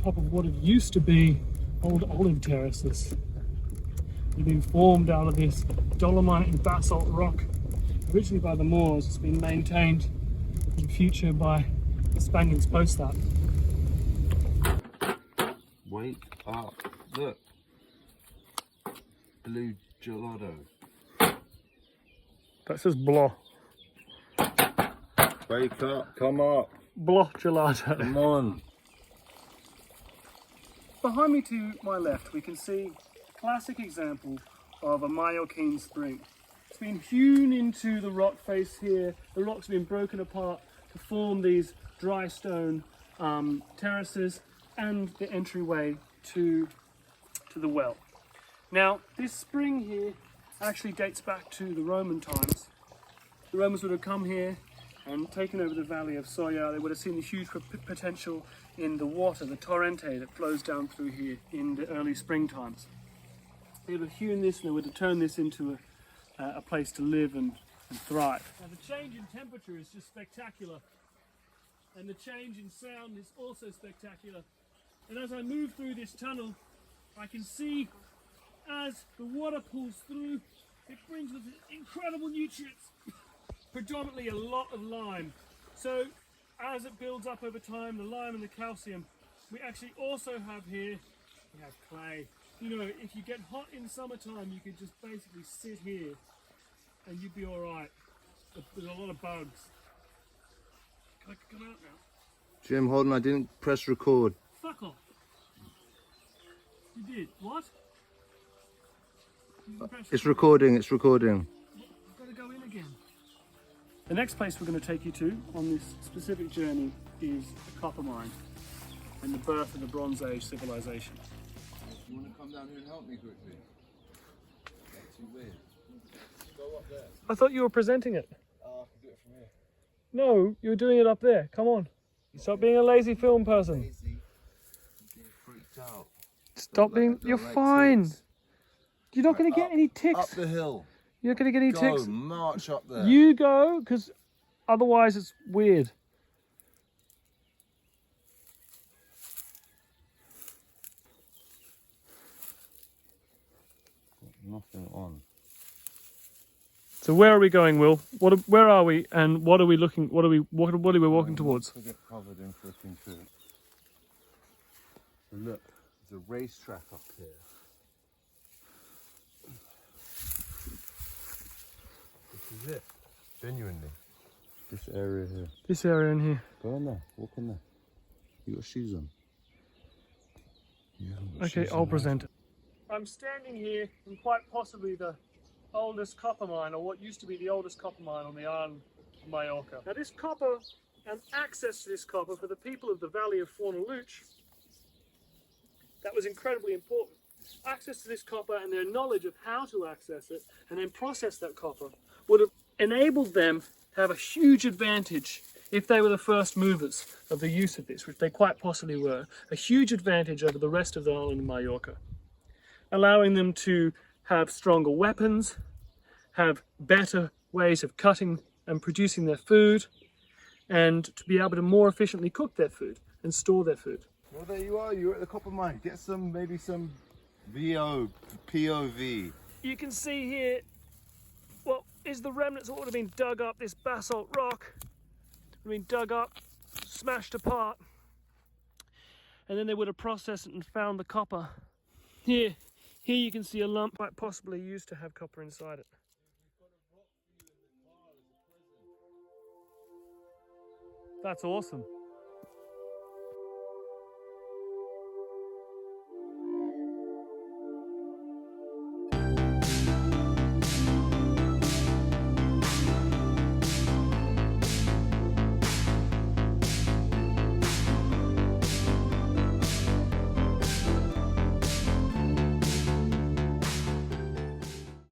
top of what used to be old olive terraces. They've been formed out of this dolomite and basalt rock, originally by the Moors. It's been maintained in future by the Spaniards post that. Wake up, look. Blue gelato. That says blah. Wake up, come up. Blah gelato. Come on. Behind me to my left, we can see a classic example of a Mallorquin spring. It's been hewn into the rock face here. The rocks have been broken apart to form these dry stone terraces and the entryway to the well. Now, this spring here actually dates back to the Roman times. The Romans would have come here and taken over the valley of Soya. They would have seen the huge potential in the water, the torrente that flows down through here in the early spring times. They would have hewn this and they would have turned this into a place to live and thrive. Now, the change in temperature is just spectacular, and the change in sound is also spectacular. And as I move through this tunnel, I can see as the water pulls through, it brings with it incredible nutrients, predominantly a lot of lime. So as it builds up over time, the lime and the calcium, we actually also have here, we have clay. You know, if you get hot in summertime, you could just basically sit here and you'd be all right. There's a lot of bugs. Can I come out now? Jim, hold on, I didn't press record. Fuck off. You did. What? It's recording, it's recording. I've got to go in again. The next place we're going to take you to on this specific journey is a copper mine and the birth of the Bronze Age civilization. You want to come down here and help me quickly? That's too weird. Go up there. I thought you were presenting it. Oh, I can do it from here. No, you were doing it up there. Come on. Stop being a lazy film person. Lazy. I'm getting freaked out. Stop being... You're fine. Ticks. You're not going to get any ticks. Up the hill. You're not going to get any Go, ticks. march up there. You go, because otherwise it's weird. Nothing on. So where are we going, Will? Where are we, and what are we looking? What are we walking towards? To get covered in freaking food. So look, there's a racetrack up here. This is it. Genuinely. This area here. This area in here. Go in there. Walk in there. You got shoes on. Okay, I'll present it. I'm standing here in quite possibly the oldest copper mine, or what used to be the oldest copper mine on the island of Mallorca. Now this copper and access to this copper for the people of the valley of Fornaluch, that was incredibly important. Access to this copper and their knowledge of how to access it and then process that copper would have enabled them to have a huge advantage if they were the first movers of the use of this, which they quite possibly were, a huge advantage over the rest of the island of Mallorca, allowing them to have stronger weapons, have better ways of cutting and producing their food, and to be able to more efficiently cook their food and store their food. Well, there you are. You're at the copper mine. Get some, maybe some POV. You can see here, well, is the remnants of what would have been dug up. This basalt rock would have been dug up, smashed apart, and then they would have processed it and found the copper. Here you can see a lump quite possibly used to have copper inside it. That's awesome.